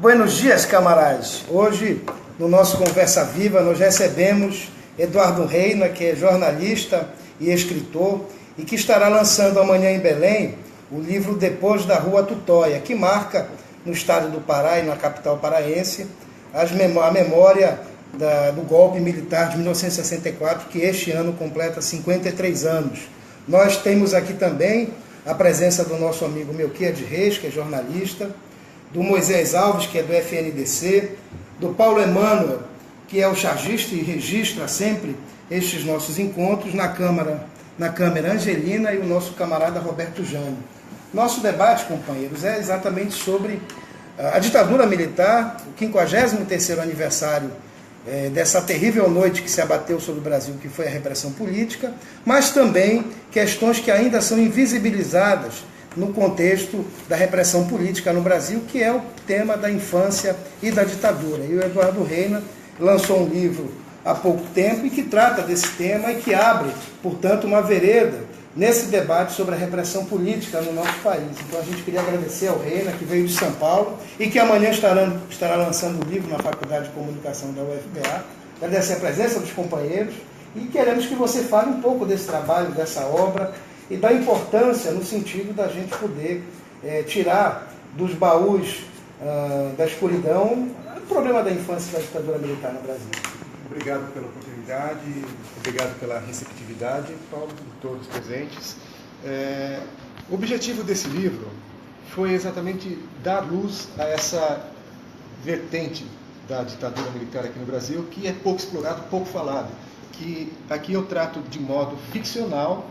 Buenos dias, camaradas. Hoje, no nosso Conversa Viva, nós recebemos Eduardo Reina, que é jornalista e escritor, e que estará lançando amanhã em Belém o livro Depois da Rua Tutóia, que marca, no estado do Pará e na capital paraense, a memória do golpe militar de 1964, que este ano completa 53 anos. Nós temos aqui também a presença do nosso amigo Melquiades Reis, que é jornalista, do Moisés Alves, que é do FNDC, do Paulo Emanuel, que é o chargista e registra sempre estes nossos encontros, na câmera Angelina, e o nosso camarada Roberto Jânio. Nosso debate, companheiros, é exatamente sobre a ditadura militar, o 53º aniversário dessa terrível noite que se abateu sobre o Brasil, que foi a repressão política, mas também questões que ainda são invisibilizadas no contexto da repressão política no Brasil, que é o tema da infância e da ditadura. E o Eduardo Reina lançou um livro há pouco tempo e que trata desse tema e que abre, portanto, uma vereda nesse debate sobre a repressão política no nosso país. Então a gente queria agradecer ao Reina, que veio de São Paulo e que amanhã estará lançando o livro na Faculdade de Comunicação da UFPA. Agradecer a presença dos companheiros e queremos que você fale um pouco desse trabalho, dessa obra e da importância no sentido da gente poder tirar dos baús da escuridão o problema da infância e da ditadura militar no Brasil. Obrigado pela oportunidade, obrigado pela receptividade, Paulo, de todos presentes. O objetivo desse livro foi exatamente dar luz a essa vertente da ditadura militar aqui no Brasil, que é pouco explorado, pouco falado, que aqui eu trato de modo ficcional,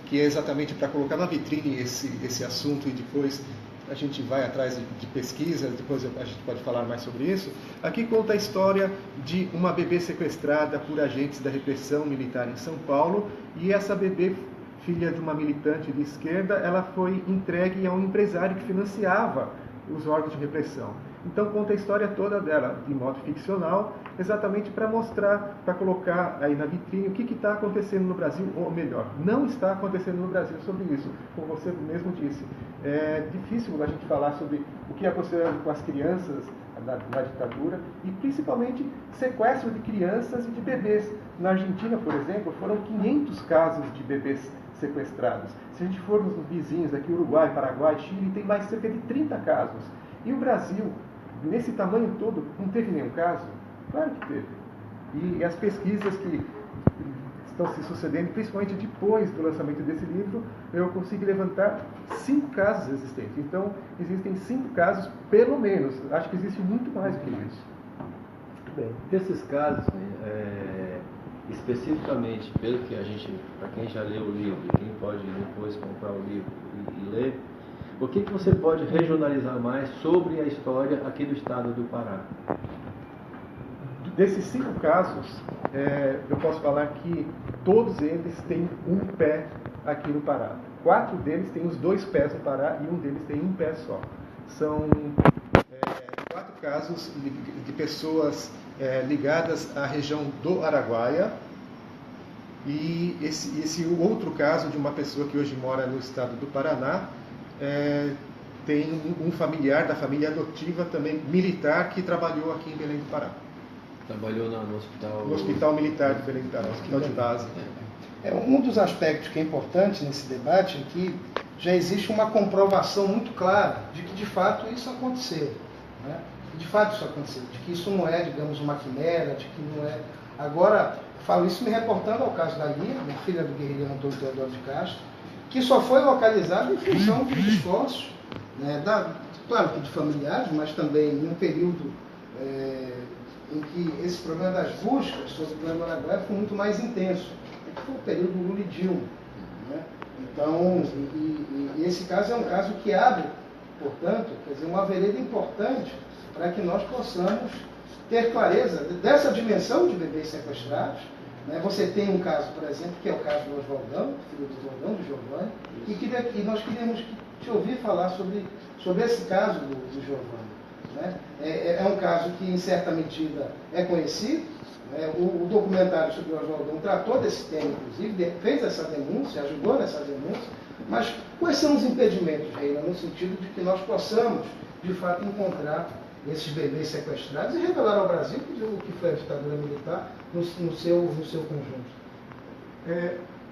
que é exatamente para colocar na vitrine esse assunto e depois a gente vai atrás de pesquisa, depois a gente pode falar mais sobre isso. Aqui conta a história de uma bebê sequestrada por agentes da repressão militar em São Paulo, e essa bebê, filha de uma militante de esquerda, ela foi entregue a um empresário que financiava os órgãos de repressão. Então conta a história toda dela, de modo ficcional, exatamente para mostrar, para colocar aí na vitrine o que está acontecendo no Brasil, ou melhor, não está acontecendo no Brasil sobre isso, como você mesmo disse. É difícil a gente falar sobre o que aconteceu com as crianças na ditadura, e principalmente sequestro de crianças e de bebês. Na Argentina, por exemplo, foram 500 casos de bebês sequestrados. Se a gente for nos vizinhos aqui, Uruguai, Paraguai, Chile, tem mais cerca de 30 casos. E o Brasil, nesse tamanho todo, não teve nenhum caso? Claro que teve. E as pesquisas que estão se sucedendo, principalmente depois do lançamento desse livro, eu consigo levantar 5 casos existentes. Então, existem 5 casos, pelo menos. Acho que existe muito mais do que isso. Muito bem. Desses casos, especificamente, pelo que para quem já leu o livro, quem pode depois comprar o livro e ler, o que você pode regionalizar mais sobre a história aqui do estado do Pará? Desses 5 casos, eu posso falar que todos eles têm um pé aqui no Pará. 4 deles têm os 2 pés no Pará e um deles tem um pé só. São 4 casos de pessoas ligadas à região do Araguaia, e esse outro caso de uma pessoa que hoje mora no estado do Paraná, tem um familiar da família adotiva também, militar, que trabalhou aqui em Belém do Pará. Trabalhou no hospital... No Hospital Militar de Belém do Pará, hospital de base. Um dos aspectos que é importante nesse debate é que já existe uma comprovação muito clara de que, de fato, isso aconteceu. Né? De fato, isso aconteceu. De que isso não é, digamos, uma quimera, de que não é... Agora, falo isso me reportando ao caso da Lia, minha filha do guerrilheiro Antônio Teodoro de Castro, que só foi localizado em função dos esforços, né, claro que de familiares, mas também num período em que esse problema das buscas sobre o plano Araguaia foi muito mais intenso, que foi o período do Lula e Dilma. Né? Então, e esse caso é um caso que abre, portanto, quer dizer, uma vereda importante para que nós possamos ter clareza dessa dimensão de bebês sequestrados. Né? Você tem um caso, por exemplo, que é o caso do Oswaldão, filho do Oswaldão, do Giovanni, e nós queríamos te ouvir falar sobre esse caso do Giovanni. Né? É um caso que, em certa medida, é conhecido. Né? O documentário sobre o Oswaldão tratou desse tema, inclusive, fez essa denúncia, ajudou nessa denúncia. Mas quais são os impedimentos, Reina, no sentido de que nós possamos, de fato, encontrar esses bebês sequestrados e revelaram ao Brasil o que foi a ditadura militar no seu conjunto.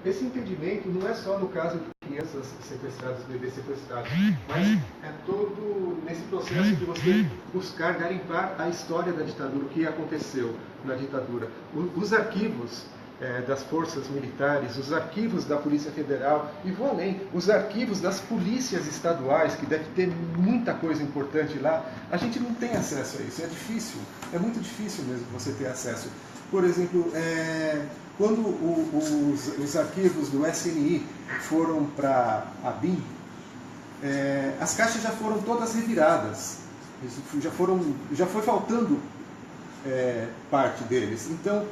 Esse entendimento não é só no caso de crianças sequestradas, bebês sequestrados, mas é todo nesse processo de você buscar garimpar a história da ditadura, o que aconteceu na ditadura. Os arquivos das forças militares, os arquivos da Polícia Federal, e vou além, os arquivos das polícias estaduais, que deve ter muita coisa importante lá, a gente não tem acesso a isso, é difícil, é muito difícil mesmo você ter acesso. Por exemplo, quando os arquivos do SNI foram para a BIM, as caixas já foram todas reviradas, já foi faltando parte deles. Então,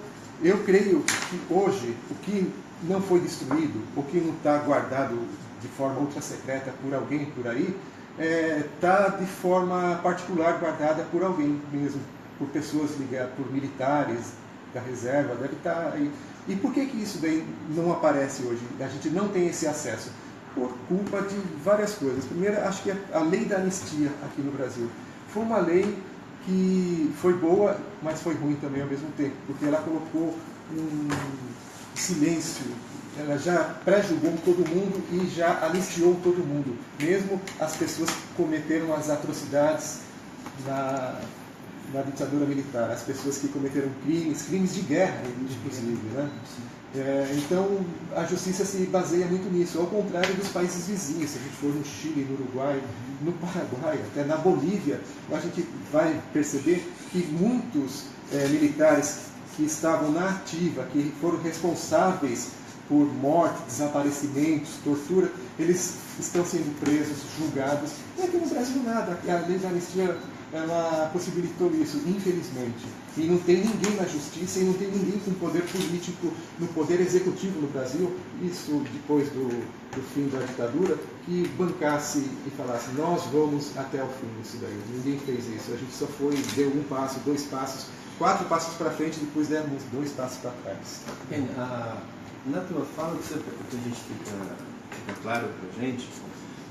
eu creio que hoje, o que não foi destruído, o que não está guardado de forma ultra secreta por alguém por aí, está de forma particular guardada por alguém mesmo, por pessoas ligadas, por militares da reserva, deve estar aí. E por que isso daí não aparece hoje? A gente não tem esse acesso? Por culpa de várias coisas. Primeiro, acho que a lei da anistia aqui no Brasil foi uma lei que foi boa, mas foi ruim também ao mesmo tempo, porque ela colocou um silêncio, ela já pré-julgou todo mundo e já anistiou todo mundo, mesmo as pessoas que cometeram as atrocidades na ditadura militar, as pessoas que cometeram crimes de guerra, inclusive, né? Então, a justiça se baseia muito nisso, ao contrário dos países vizinhos. Se a gente for no Chile, no Uruguai, no Paraguai, até na Bolívia, a gente vai perceber que muitos militares que estavam na ativa, que foram responsáveis por morte, desaparecimentos, tortura, eles estão sendo presos, julgados. E aqui no Brasil nada. A lei da anistia, ela possibilitou isso, infelizmente. E não tem ninguém na justiça e não tem ninguém com poder político, no poder executivo no Brasil, isso depois do fim da ditadura, que bancasse e falasse, nós vamos até o fim disso daí. Ninguém fez isso. A gente só deu um passo, 2 passos, 4 passos para frente, depois demos 2 passos para trás. Na tua fala, que a gente fica claro para a gente,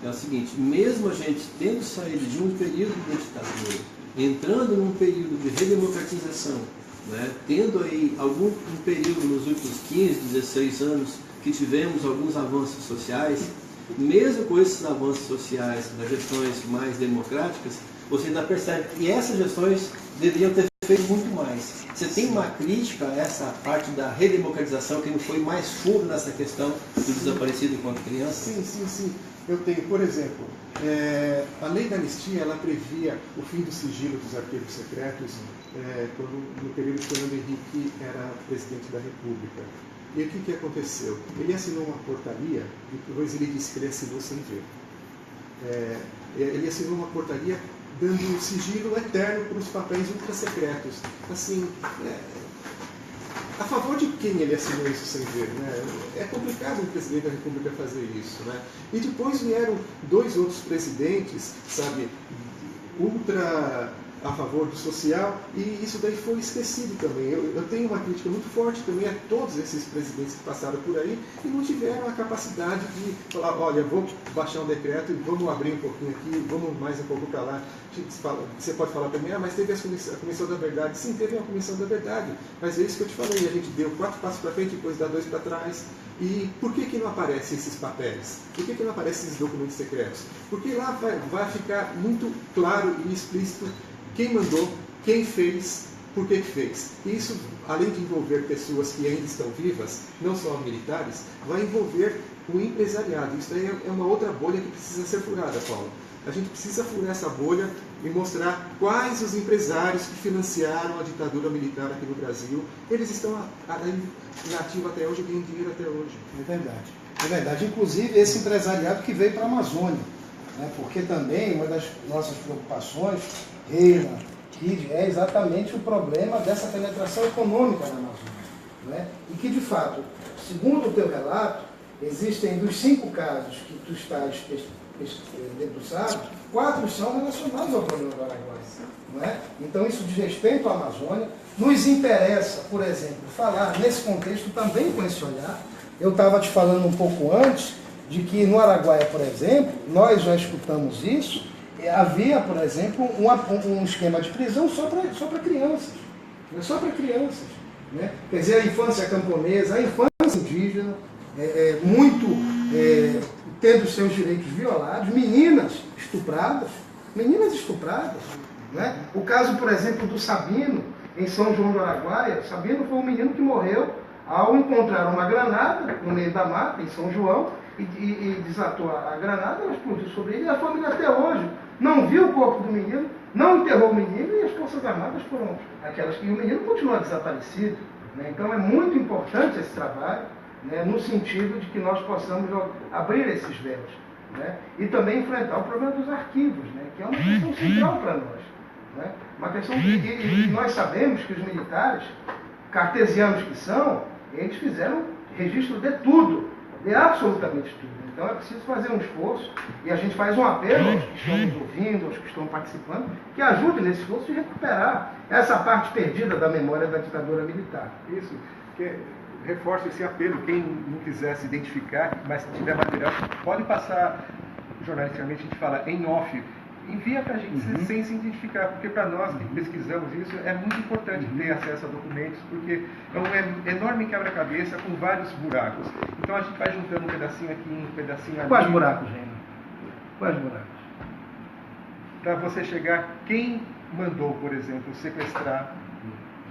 é o seguinte, mesmo a gente tendo saído de um período de ditadura, entrando num período de redemocratização, né, tendo aí um período nos últimos 15, 16 anos que tivemos alguns avanços sociais, mesmo com esses avanços sociais nas gestões mais democráticas, você ainda percebe que essas gestões deveriam ter feito muito mais. Você tem uma crítica a essa parte da redemocratização que não foi mais fundo nessa questão do desaparecido enquanto criança? Sim. Eu tenho, por exemplo, a lei da anistia, ela previa o fim do sigilo dos arquivos secretos no período que Fernando Henrique era presidente da República. E o que aconteceu? Ele assinou uma portaria e depois ele disse que ele assinou sem ver. Ele assinou uma portaria dando sigilo eterno para os papéis ultra-secretos. Assim, a favor de quem ele assinou isso sem ver? Né? É complicado o presidente da República fazer isso. Né? E depois vieram 2 outros presidentes, sabe, ultra a favor do social, e isso daí foi esquecido também. Eu tenho uma crítica muito forte também a todos esses presidentes que passaram por aí e não tiveram a capacidade de falar, olha, vou baixar um decreto e vamos abrir um pouquinho aqui, vamos mais um pouco para lá. Você pode falar para mim, mas teve a Comissão da Verdade. Sim, teve uma Comissão da Verdade, mas é isso que eu te falei, a gente deu 4 passos para frente, depois dá 2 para trás. E por que não aparecem esses papéis? Por que não aparecem esses documentos secretos? Porque lá vai ficar muito claro e explícito quem mandou, quem fez, por que fez. E isso, além de envolver pessoas que ainda estão vivas, não só militares, vai envolver o empresariado. Isso aí é uma outra bolha que precisa ser furada, Paulo. A gente precisa furar essa bolha e mostrar quais os empresários que financiaram a ditadura militar aqui no Brasil. Eles estão na ativa até hoje, ganham dinheiro até hoje. É verdade. Inclusive esse empresariado que veio para a Amazônia. Né? Porque também uma das nossas preocupações, Reina, Kid, é exatamente o problema dessa penetração econômica na Amazônia. Né? E que, de fato, segundo o teu relato, existem dos 5 casos que tu estás debruçado, 4 são relacionados ao problema do Araguaia. Não é? Então, isso diz respeito à Amazônia. Nos interessa, por exemplo, falar nesse contexto também com esse olhar. Eu estava te falando um pouco antes de que no Araguaia, por exemplo, nós já escutamos isso, havia, por exemplo, um esquema de prisão só para crianças. Só para crianças. Né? Quer dizer, a infância camponesa, a infância indígena, tendo seus direitos violados, meninas estupradas. Né? O caso, por exemplo, do Sabino, em São João do Araguaia. Sabino foi um menino que morreu ao encontrar uma granada no meio da mata, em São João, e desatou a granada, ela explodiu sobre ele, e a família até hoje não viu o corpo do menino, não enterrou o menino, e as Forças Armadas foram aquelas que o menino continua desaparecido. Né? Então é muito importante esse trabalho, né, no sentido de que nós possamos abrir esses véus, né, e também enfrentar o problema dos arquivos, né, que é uma questão central para nós. Né? Uma questão que nós sabemos que os militares, cartesianos que são, eles fizeram registro de tudo, de absolutamente tudo. Então é preciso fazer um esforço, e a gente faz um apelo aos que estão nos ouvindo, aos que estão participando, que ajudem nesse esforço de recuperar essa parte perdida da memória da ditadura militar. Isso, que reforço esse apelo. Quem não quiser se identificar, mas tiver material, pode passar, jornalisticamente a gente fala em off, envia para a gente sem se identificar, porque para nós que pesquisamos isso é muito importante ter acesso a documentos, porque é um enorme quebra-cabeça com vários buracos. Então a gente vai juntando um pedacinho aqui, um pedacinho ali. Quais buracos, Reina? Quais buracos? Para você chegar, quem mandou, por exemplo, sequestrar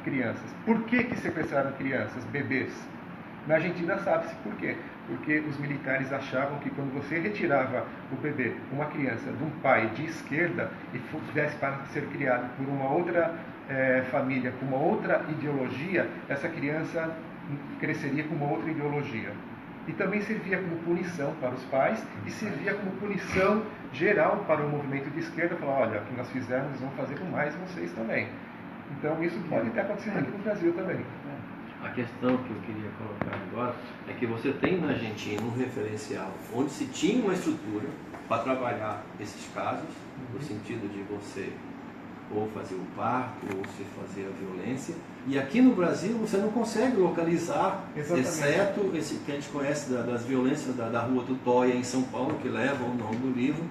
crianças? Por que sequestraram crianças, bebês? Na Argentina sabe-se por quê. Porque os militares achavam que quando você retirava o bebê, uma criança, de um pai de esquerda e tivesse para ser criado por uma outra família, com uma outra ideologia, essa criança cresceria com uma outra ideologia. E também servia como punição para os pais e servia como punição geral para o movimento de esquerda. Falar, olha, o que nós fizemos, vamos fazer com mais vocês também. Então isso pode ter acontecido aqui no Brasil também. A questão que eu queria colocar agora é que você tem na Argentina um referencial onde se tinha uma estrutura para trabalhar esses casos, no sentido de você ou fazer o parto, ou se fazer a violência, e aqui no Brasil você não consegue localizar, exceto esse que a gente conhece das violências da Rua do Toia em São Paulo, que leva o nome do livro.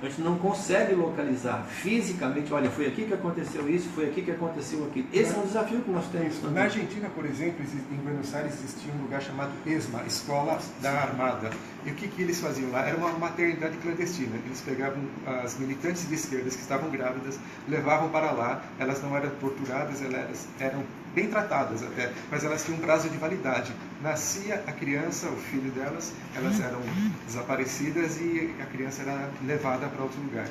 A gente não consegue localizar fisicamente, olha, foi aqui que aconteceu isso, foi aqui que aconteceu aquilo. Esse é um desafio que nós temos também. Na Argentina, por exemplo, em Buenos Aires existia um lugar chamado ESMA, Escola da Armada. E o que eles faziam lá? Era uma maternidade clandestina. Eles pegavam as militantes de esquerdas que estavam grávidas, levavam para lá, elas não eram torturadas, elas eram bem tratadas até, mas elas tinham um prazo de validade. Nascia a criança, o filho delas, elas eram desaparecidas e a criança era levada para outro lugar.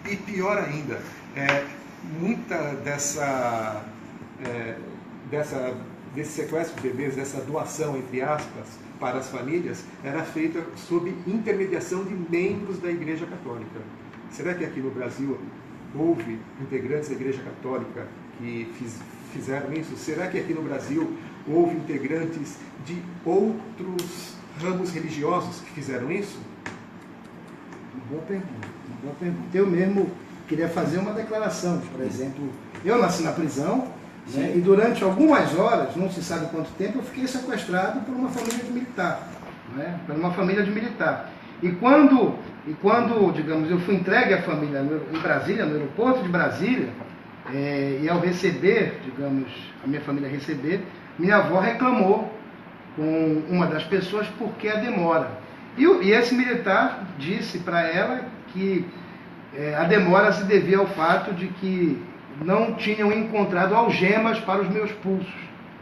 E pior ainda, muita desse sequestro de bebês, dessa doação, entre aspas, para as famílias, era feita sob intermediação de membros da Igreja Católica. Será que aqui no Brasil houve integrantes da Igreja Católica que fizeram isso? Será que aqui no Brasil houve integrantes de outros ramos religiosos que fizeram isso? Boa pergunta. Eu mesmo queria fazer uma declaração. Por exemplo, eu nasci na prisão, né, e durante algumas horas, não se sabe quanto tempo, eu fiquei sequestrado por uma família de militar. Né, por uma família de militar. E quando, digamos, eu fui entregue à família em Brasília, no aeroporto de Brasília, e ao receber, digamos, a minha família receber, minha avó reclamou com uma das pessoas por que a demora. E esse militar disse para ela que a demora se devia ao fato de que não tinham encontrado algemas para os meus pulsos.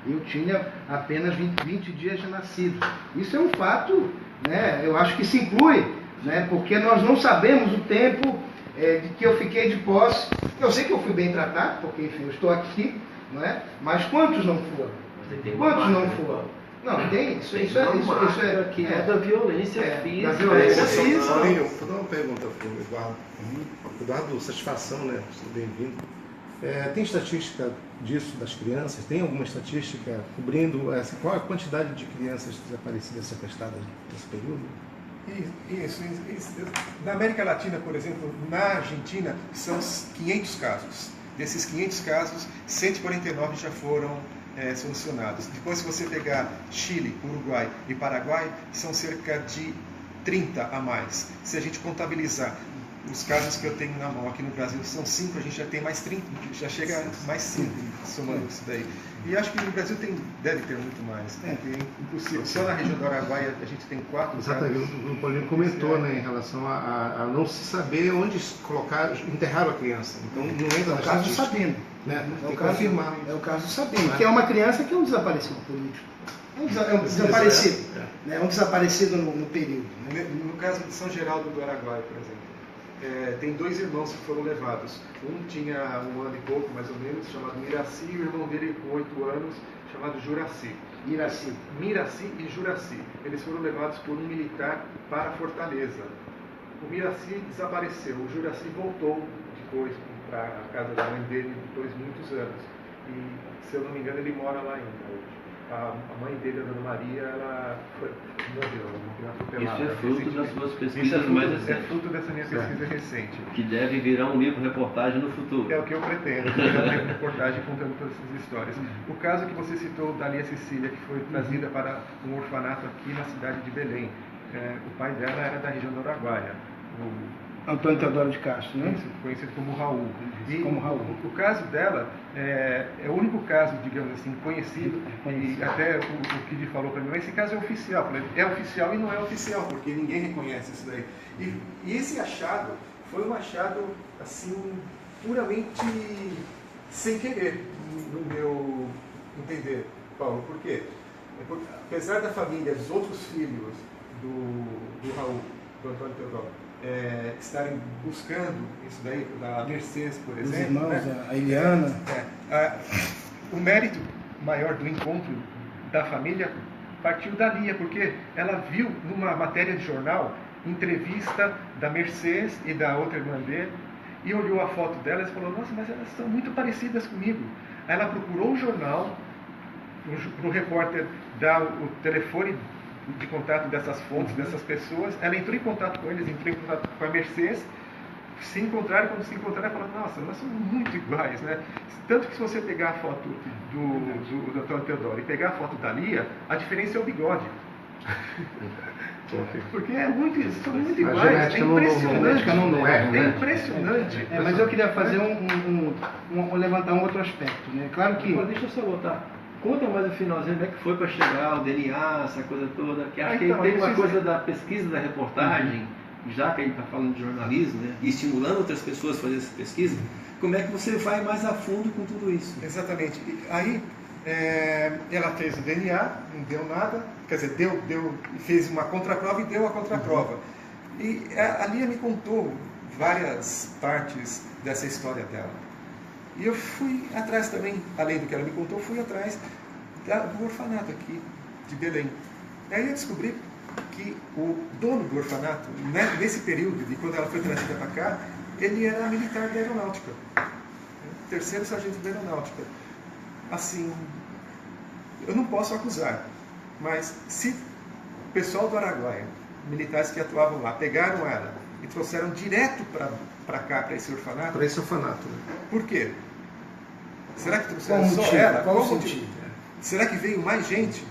Eu tinha apenas 20 dias de nascido. Isso é um fato, né, eu acho que se inclui, né, porque nós não sabemos o tempo de que eu fiquei de posse. Eu sei que eu fui bem tratado, porque, enfim, eu estou aqui, não é? Mas quantos não foram? Quantos não foram? Não, tem isso. Isso é que é da violência física. Da violência física. Vou dar uma pergunta para o Eduardo. Eduardo, satisfação, né? Bem-vindo. Tem estatística disso das crianças? Tem alguma estatística cobrindo qual a quantidade de crianças desaparecidas, sequestradas nesse período? Isso. Na América Latina, por exemplo, na Argentina, são 500 casos. Desses 500 casos, 149 já foram solucionados. Depois, se você pegar Chile, Uruguai e Paraguai, são cerca de 30 a mais. Se a gente contabilizar os casos que eu tenho na mão aqui no Brasil são 5, a gente já tem mais 30, já chega a mais 5 somando isso daí. E acho que no Brasil deve ter muito mais, porque é impossível. Só na região do Araguaia a gente tem 4 casos. Exatamente, o Paulinho comentou, né, em relação a não se saber onde colocar, enterrar a criança. Então não entra É o caso do Sabino. Né? É Tem que confirmar. É o caso do Sabino, que é uma criança que é um desaparecido político. É um desaparecido. É um desaparecido no período. Né? No caso de São Geraldo do Araguaia, por exemplo, tem 2 irmãos que foram levados. Um tinha 1 ano e pouco, mais ou menos, chamado Miraci, e o irmão dele com 8 anos, chamado Juraci. Miraci e Juraci. Eles foram levados por um militar para Fortaleza. O Miraci desapareceu, o Juraci voltou depois para a casa da mãe dele depois de muitos anos. E, se eu não me engano, ele mora lá ainda hoje. A mãe dele, a Dona Maria, ela morreu atropelada. Isso é fruto das suas pesquisas mais recentes. É fruto dessa minha pesquisa recente. Que deve virar um livro-reportagem no futuro. É o que eu pretendo, virar um livro-reportagem contando todas essas histórias. O caso que você citou da Lia Cecília, que foi trazida para um orfanato aqui na cidade de Belém. O pai dela era da região do Araguaia. Antônio Teodoro de Castro, né? Conhecido como Raul. Como Raul. O caso dela é o único caso, digamos assim, conhecido, e até o Kid falou para mim, esse caso é oficial. É oficial e não é oficial, porque ninguém reconhece isso daí. E esse achado foi um achado, assim, puramente sem querer, no meu entender, Paulo. Por quê? Porque, apesar da família, dos outros filhos do Raul, do Antônio Teodoro, estarem buscando isso daí, da Mercedes, por exemplo. Os irmãos, né? a Eliana. O mérito maior do encontro da família partiu da Lia, porque ela viu numa matéria de jornal entrevista da Mercedes e da outra irmã dele, e olhou a foto delas e falou: nossa, mas elas são muito parecidas comigo. Aí ela procurou o jornal, para o repórter dar o telefone de contato dessas fontes, dessas pessoas. Ela entrou em contato com eles, entrou em contato com a Mercedes, se encontraram, quando se encontraram, ela falou: nossa, nós somos muito iguais, né? Tanto que, se você pegar a foto do Antônio Teodoro e pegar a foto da Lia, a diferença é o bigode. Porque são muito iguais, é impressionante. É impressionante. Mas eu queria fazer levantar um outro aspecto, né? Claro que... Deixa eu só voltar. Conta mais o finalzinho, como é que foi para chegar o DNA, essa coisa toda, que acho que tem uma coisa da pesquisa, da reportagem, já que a gente está falando de jornalismo, né, e estimulando outras pessoas a fazer essa pesquisa, como é que você vai mais a fundo com tudo isso? Exatamente. Aí, ela fez o DNA, não deu nada, quer dizer, fez uma contraprova e deu a contraprova. E a Lia me contou várias partes dessa história dela. E eu fui atrás também, além do que ela me contou, fui atrás do orfanato aqui de Belém. E aí eu descobri que o dono do orfanato, né, nesse período de quando ela foi trazida para cá, ele era militar da aeronáutica, 3º sargento da aeronáutica. Assim, eu não posso acusar, mas se o pessoal do Araguaia, militares que atuavam lá, pegaram ela e trouxeram direto para cá, para esse orfanato... Para esse orfanato, né? Por quê? Será que trouxeram só ela? Qual o sentido? Será que veio mais gente?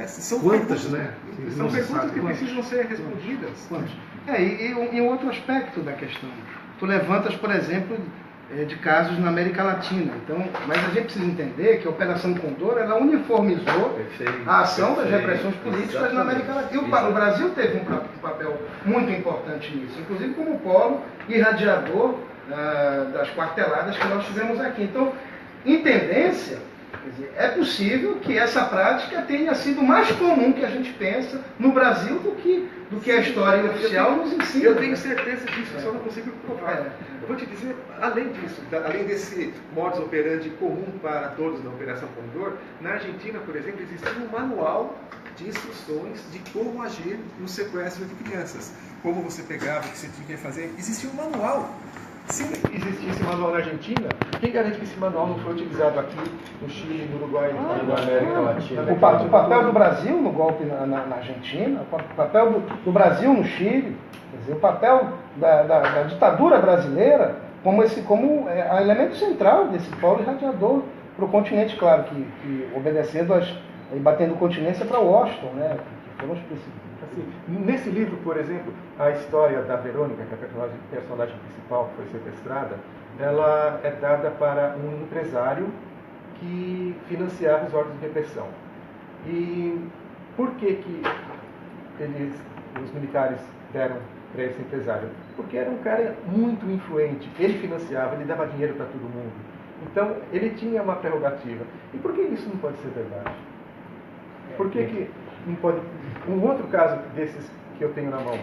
São Quantas, perguntas, né? São perguntas que precisam ser respondidas. E um outro aspecto da questão. Tu levantas, por exemplo, de casos na América Latina. Então, mas a gente precisa entender que a Operação Condor, ela uniformizou a ação das repressões políticas na América Latina. E o Brasil teve um papel muito importante nisso, inclusive como polo irradiador das quarteladas que nós tivemos aqui. Então, em tendência, quer dizer, é possível que essa prática tenha sido mais comum que a gente pensa no Brasil do que a história oficial nos ensina. Eu tenho certeza disso, só não consigo provar. Eu vou te dizer, além disso, além desse modus operandi comum para todos na Operação Condor, na Argentina, por exemplo, existia um manual de instruções de como agir no sequestro de crianças. Como você pegava, o que você tinha que fazer. Existia um manual. Se existisse esse manual na Argentina, quem garante que esse manual não foi utilizado aqui, no Chile, no Uruguai, na América Latina? O papel do Brasil no golpe na Argentina, o papel do Brasil no Chile, quer dizer, o papel da ditadura brasileira como elemento central desse polo irradiador para o continente, claro, que obedecendo e batendo continência para Washington, né, que foram os principais. Assim, nesse livro, por exemplo, a história da Verônica, que é a personagem principal que foi sequestrada, ela é dada para um empresário que financiava os órgãos de repressão. E por que os militares deram para esse empresário? Porque era um cara muito influente, ele financiava, ele dava dinheiro para todo mundo. Então, ele tinha uma prerrogativa. E por que isso não pode ser verdade? Por que não pode... Um outro caso desses que eu tenho na mão,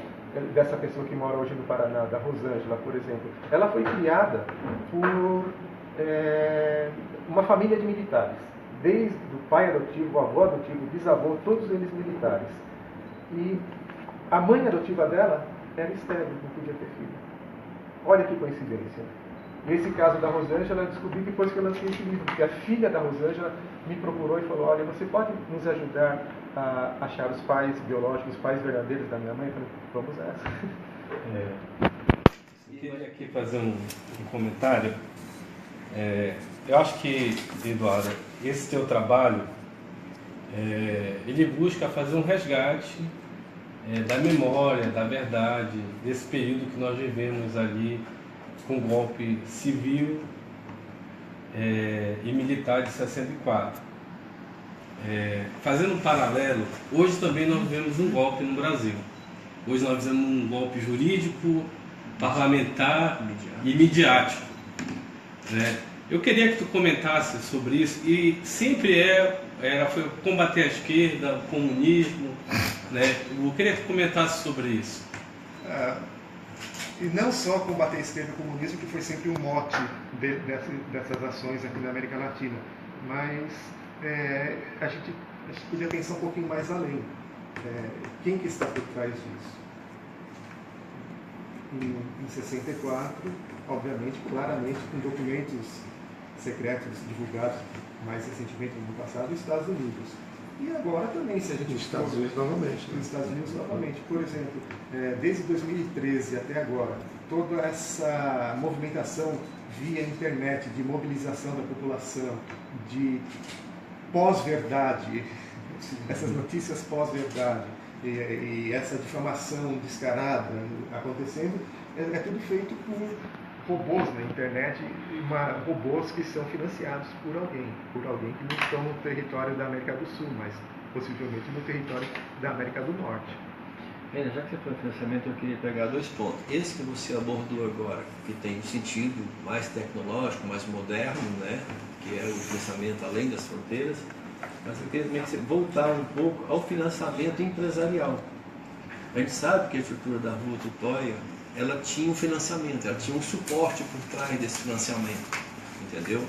dessa pessoa que mora hoje no Paraná, da Rosângela, por exemplo, ela foi criada por uma família de militares. Desde o pai adotivo, o avô adotivo, o bisavô, todos eles militares. E a mãe adotiva dela era estéril, não podia ter filho. Olha que coincidência. Nesse caso da Rosângela, eu descobri depois que eu lancei esse livro, que a filha da Rosângela me procurou e falou: olha, você pode nos ajudar a achar os pais biológicos, os pais verdadeiros da minha mãe? Eu falei: vamos nessa. Eu queria aqui fazer um comentário. Eu acho que, Eduardo, esse teu trabalho, ele busca fazer um resgate da memória, da verdade, desse período que nós vivemos ali, com o golpe civil e militar de 64. Fazendo um paralelo, hoje também nós vivemos um golpe no Brasil. Hoje nós vivemos um golpe jurídico, parlamentar e midiático. Eu queria que tu comentasse sobre isso, e sempre foi combater a esquerda, o comunismo, Eu queria que tu comentasse sobre isso. E não só combater a esquerda e o comunismo, que foi sempre um mote dessas ações aqui na América Latina, mas a gente podia pensar um pouquinho mais além. Quem que está por trás disso? Em 64, obviamente, claramente, com documentos secretos divulgados mais recentemente no ano passado, nos Estados Unidos. E agora também, se a gente... Nos Estados Unidos novamente. Nos Estados Unidos novamente. Por exemplo, desde 2013 até agora, toda essa movimentação via internet, de mobilização da população, de pós-verdade, essas notícias pós-verdade, e essa difamação descarada acontecendo, é tudo feito por robôs na internet, robôs que são financiados por alguém que não estão no território da América do Sul, mas possivelmente no território da América do Norte. Bem, já que você falou em financiamento, eu queria pegar dois pontos. Esse que você abordou agora, que tem um sentido mais tecnológico, mais moderno, que é o financiamento além das fronteiras, mas eu queria também que você voltar um pouco ao financiamento empresarial. A gente sabe que a estrutura da Rua Tutóia, ela tinha um financiamento, ela tinha um suporte por trás desse financiamento, entendeu?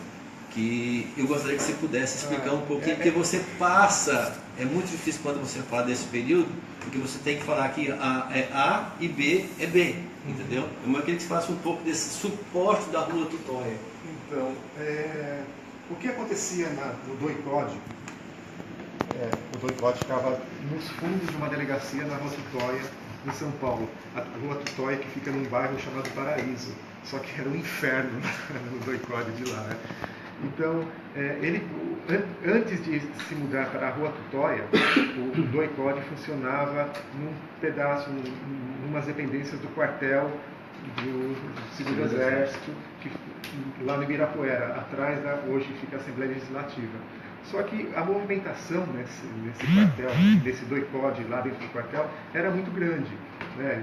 Que eu gostaria que você pudesse explicar um pouquinho, porque você passa, é muito difícil quando você fala desse período, porque você tem que falar que A é A e B é B, entendeu? Eu queria que você faça um pouco desse suporte da Rua Tutóia. Então, o que acontecia no DOI-CODE? O DOI-CODE ficava nos fundos de uma delegacia na Rua Tutóia, em São Paulo. A Rua Tutóia, que fica num bairro chamado Paraíso. Só que era um inferno no DOI-CODE de lá. Então, antes de se mudar para a Rua Tutóia, o DOI-CODE funcionava num pedaço, numas dependências do quartel do Segundo Exército, lá no Ibirapuera, atrás hoje fica a Assembleia Legislativa. Só que a movimentação nesse quartel, desse DOI-CODE lá dentro do quartel, era muito grande.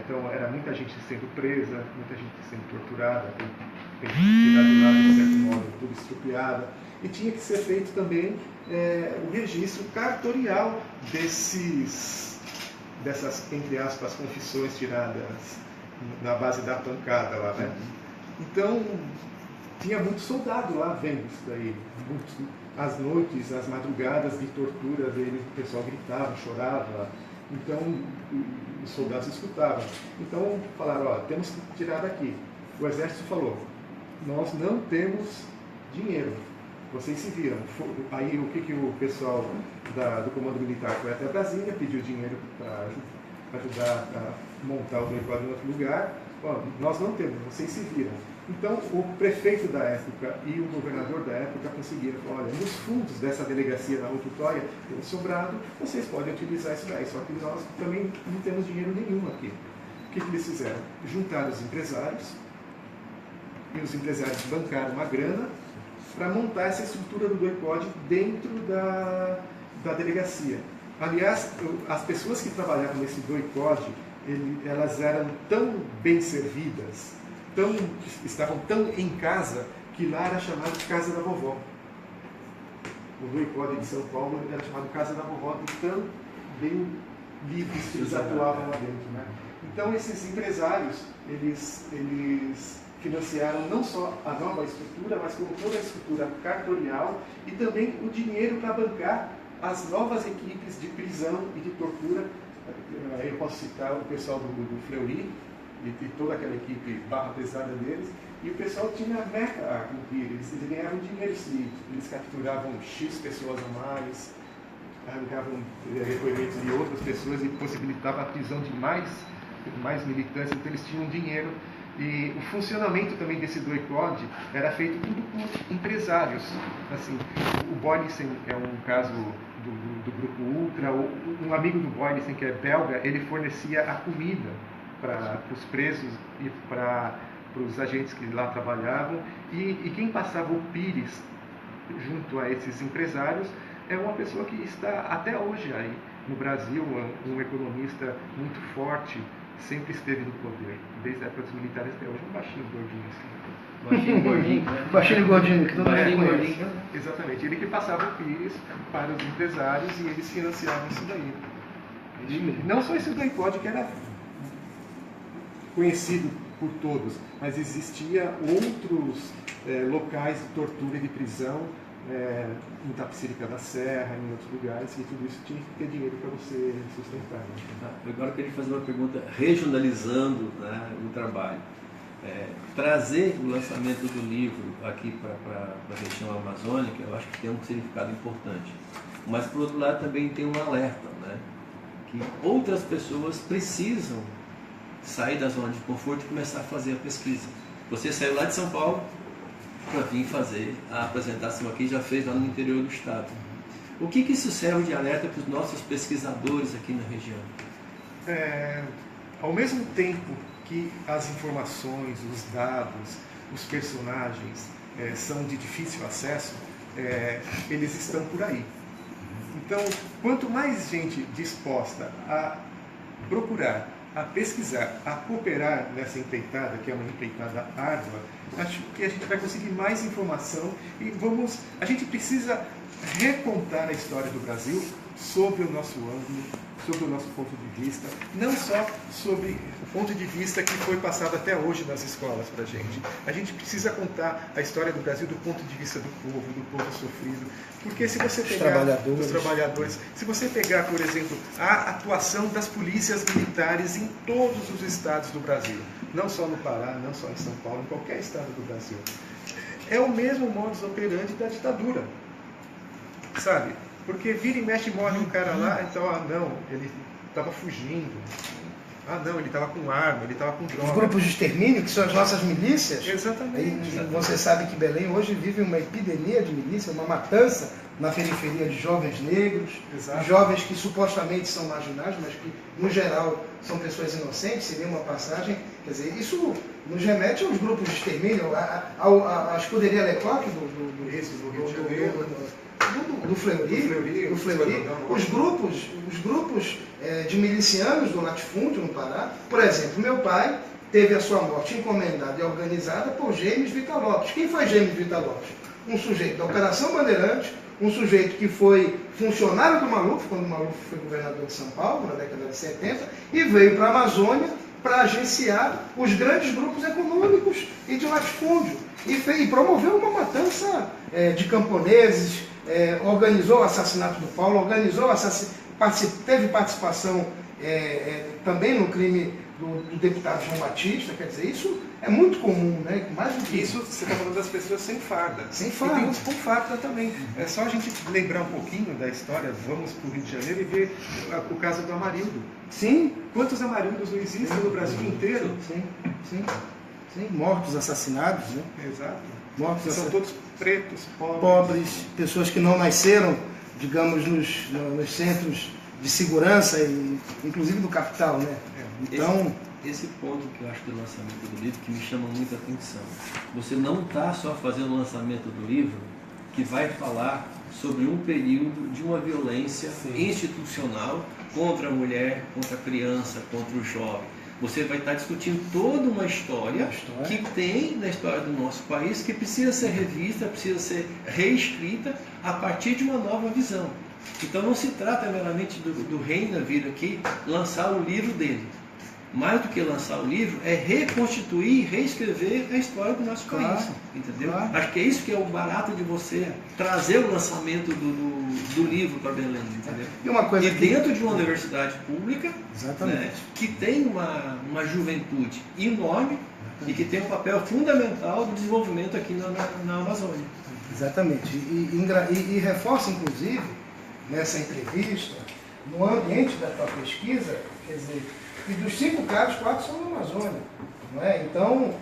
Então, era muita gente sendo presa, muita gente sendo torturada, tirada de lá, de certo modo, tudo estrupiada. E tinha que ser feito também o registro cartorial dessas, entre aspas, confissões tiradas na base da pancada lá, Então, tinha muito soldado lá vendo isso daí. As noites, as madrugadas de tortura dele, o pessoal gritava, chorava. Então, os soldados escutavam. Então, falaram: temos que tirar daqui. O exército falou: nós não temos dinheiro. Vocês se viram. Aí, o que o pessoal do comando militar foi até Brasília, pediu dinheiro para ajudar a montar o DOI-CODE em outro lugar. Nós não temos, vocês se viram. Então, o prefeito da época e o governador da época conseguiram falar, olha, nos fundos dessa delegacia na Rua Tutóia tem sobrado, vocês podem utilizar isso daí, só que nós também não temos dinheiro nenhum aqui. O que eles fizeram? Juntaram os empresários, e os empresários bancaram uma grana para montar essa estrutura do DOI-CODE dentro da delegacia. Aliás, as pessoas que trabalhavam nesse DOI-CODE, elas eram tão bem servidas, estavam tão em casa, que lá era chamado de Casa da Vovó. O DOI-CODE de São Paulo era chamado Casa da Vovó, de tão bem livres que eles atuavam lá dentro, né? Então, esses empresários, eles financiaram não só a nova estrutura, mas como toda a estrutura cartorial e também o dinheiro para bancar as novas equipes de prisão e de tortura. Eu posso citar o pessoal do Fleury e toda aquela equipe barra pesada deles, e o pessoal tinha a meta a cumprir, eles ganhavam dinheiro se eles capturavam X pessoas a mais, arrancavam depoimentos de outras pessoas e possibilitavam a prisão de mais militantes, então eles tinham dinheiro. E o funcionamento também desse DOI-CODE era feito tudo por empresários. Assim, o Boynissen é um caso do Grupo Ultra. Um amigo do Boynissen, que é belga, ele fornecia a comida para os presos e para os agentes que lá trabalhavam. E quem passava o pires junto a esses empresários é uma pessoa que está até hoje aí no Brasil, um economista muito forte, sempre esteve no poder, desde a época dos militares até hoje, um baixinho gordinho assim. Baixinho gordinho, né? Baixinho gordinho, que todo mundo Baixinho conhece. gordinho. Exatamente, ele que passava o pires para os empresários e eles financiavam isso daí. E não só esse DOI-CODE que era conhecido por todos, mas existia outros locais de tortura e de prisão, em Itapecerica da Serra, em outros lugares, e tudo isso tinha que ter dinheiro para você sustentar. Né? Agora eu queria fazer uma pergunta regionalizando, né, o trabalho. Trazer o lançamento do livro aqui para a região amazônica, eu acho que tem um significado importante. Mas, por outro lado, também tem um alerta, né, que outras pessoas precisam sair da zona de conforto e começar a fazer a pesquisa. Você saiu lá de São Paulo para vir fazer a apresentação aqui, já fez lá no interior do estado. O que isso serve de alerta para os nossos pesquisadores aqui na região? Ao mesmo tempo que as informações, os dados, os personagens são de difícil acesso, eles estão por aí. Então, quanto mais gente disposta a procurar, a pesquisar, a cooperar nessa empreitada, que é uma empreitada árdua, acho que a gente vai conseguir mais informação e a gente precisa recontar a história do Brasil sobre o nosso ângulo, sobre o nosso ponto de vista, não só sobre o ponto de vista que foi passado até hoje nas escolas para a gente. A gente precisa contar a história do Brasil do ponto de vista do povo sofrido, porque se você pegar os trabalhadores, se você pegar, por exemplo, a atuação das polícias militares em todos os estados do Brasil, não só no Pará, não só em São Paulo, em qualquer estado do Brasil, é o mesmo modus operandi da ditadura, sabe? Porque vira e mexe morre um cara lá, então, não, ele estava fugindo. Não, ele estava com arma, ele estava com droga. Os grupos de extermínio, que são as nossas milícias. Exatamente. Você sabe que Belém hoje vive uma epidemia de milícia, uma matança na periferia de jovens negros, de jovens que supostamente são marginais, mas que, no geral, são pessoas inocentes, seria uma passagem. Quer dizer, isso nos remete aos grupos de extermínio, à escuderia Leclerc do Rio de Janeiro. Do Fleury, os grupos de milicianos do latifúndio no Pará. Por exemplo, meu pai teve a sua morte encomendada e organizada por James Vital Lopes. Quem foi James Vital Lopes? Um sujeito da Operação Bandeirantes, um sujeito que foi funcionário do Maluf, quando o Maluf foi governador de São Paulo, na década de 70, e veio para a Amazônia para agenciar os grandes grupos econômicos e de latifúndio. E promoveu uma matança de camponeses, organizou o assassinato do Paulo, teve participação também no crime do deputado João Batista. Quer dizer, isso é muito comum, né? Mais do que isso, você está falando das pessoas sem farda. Sem farda. E tem uns com farda também. É só a gente lembrar um pouquinho da história, vamos para o Rio de Janeiro e ver o caso do Amarildo. Sim. Quantos Amarildos não existem no Brasil inteiro? Sim. Sim, mortos, assassinados, né? Exato. Mortos, São todos pretos, pobres. pobres, pessoas que não nasceram, digamos, nos centros de segurança, e inclusive do capital, né? Então, esse ponto que eu acho do lançamento do livro que me chama muita atenção. Você não está só fazendo o lançamento do livro que vai falar sobre um período de uma violência institucional contra a mulher, contra a criança, contra o jovem. Você vai estar discutindo toda uma história que tem na história do nosso país, que precisa ser revista, precisa ser reescrita a partir de uma nova visão. Então não se trata meramente do Reina vir aqui lançar o livro dele. Mais do que lançar o livro, é reconstituir, reescrever a história do nosso país. Entendeu? Claro. Acho que é isso que é o barato de você trazer o lançamento do livro para Belém. Entendeu? E uma coisa dentro de uma universidade pública, exatamente, né, que tem uma juventude enorme e que tem um papel fundamental do desenvolvimento aqui na Amazônia. Exatamente. E reforça, inclusive, nessa entrevista, no ambiente da tua pesquisa, quer dizer, e dos 5 casos, 4 são na Amazônia. Não é? Então,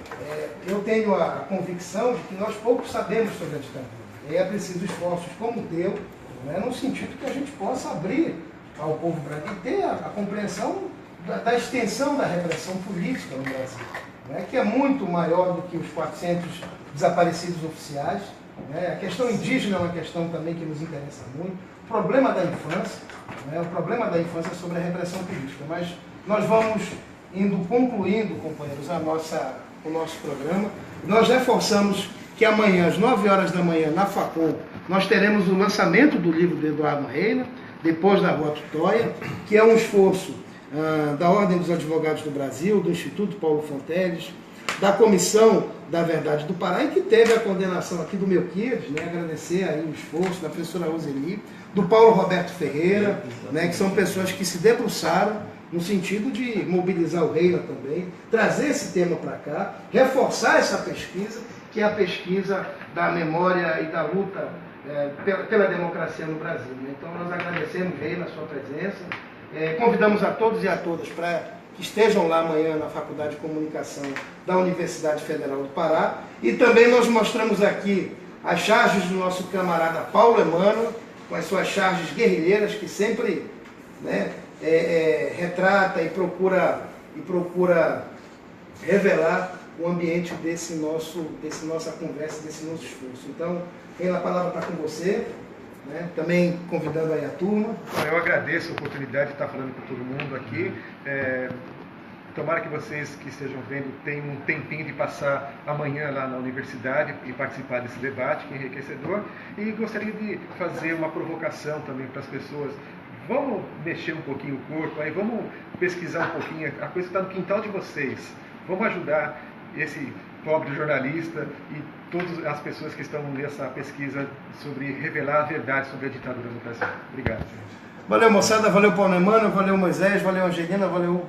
eu tenho a convicção de que nós pouco sabemos sobre a ditadura. E é preciso esforços como o teu, não é? No sentido que a gente possa abrir ao povo brasileiro e ter a compreensão da extensão da repressão política no Brasil, não é? Que é muito maior do que os 400 desaparecidos oficiais. Não é? A questão indígena é uma questão também que nos interessa muito. O problema da infância, não é? O problema da infância é sobre a repressão política, mas nós vamos concluindo, companheiros, o nosso programa. Nós reforçamos que amanhã, às 9 horas da manhã, na Facom, nós teremos o lançamento do livro do Eduardo Reina, Depois da Rua Tutóia, que é um esforço da Ordem dos Advogados do Brasil, do Instituto Paulo Fonteles, da Comissão da Verdade do Pará, e que teve a coordenação aqui do Melquiades, né? Agradecer aí o esforço da professora Roseli, do Paulo Roberto Ferreira, né? Que são pessoas que se debruçaram no sentido de mobilizar o Reina também, trazer esse tema para cá, reforçar essa pesquisa, que é a pesquisa da memória e da luta pela democracia no Brasil. Né? Então nós agradecemos, Reina, a sua presença, convidamos a todos e a todas para que estejam lá amanhã na Faculdade de Comunicação da Universidade Federal do Pará, e também nós mostramos aqui as charges do nosso camarada Paulo Emmanuel, com as suas charges guerrilheiras, que sempre, né, retrata e procura revelar o ambiente dessa nossa conversa, desse nosso esforço. Então, a palavra está com você, né? Também convidando aí a turma. Eu agradeço a oportunidade de estar falando com todo mundo aqui. Tomara que vocês que estejam vendo tenham um tempinho de passar amanhã lá na universidade e participar desse debate, que é enriquecedor. E gostaria de fazer uma provocação também para as pessoas. Vamos mexer um pouquinho o corpo, aí vamos pesquisar um pouquinho, a coisa está no quintal de vocês. Vamos ajudar esse pobre jornalista e todas as pessoas que estão nessa pesquisa sobre revelar a verdade sobre a ditadura no Brasil. Obrigado, gente. Valeu, moçada, valeu, Paulo Emmanuel, valeu, Moisés, valeu, Angelina, valeu,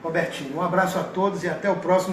Robertinho. Um abraço a todos e até o próximo.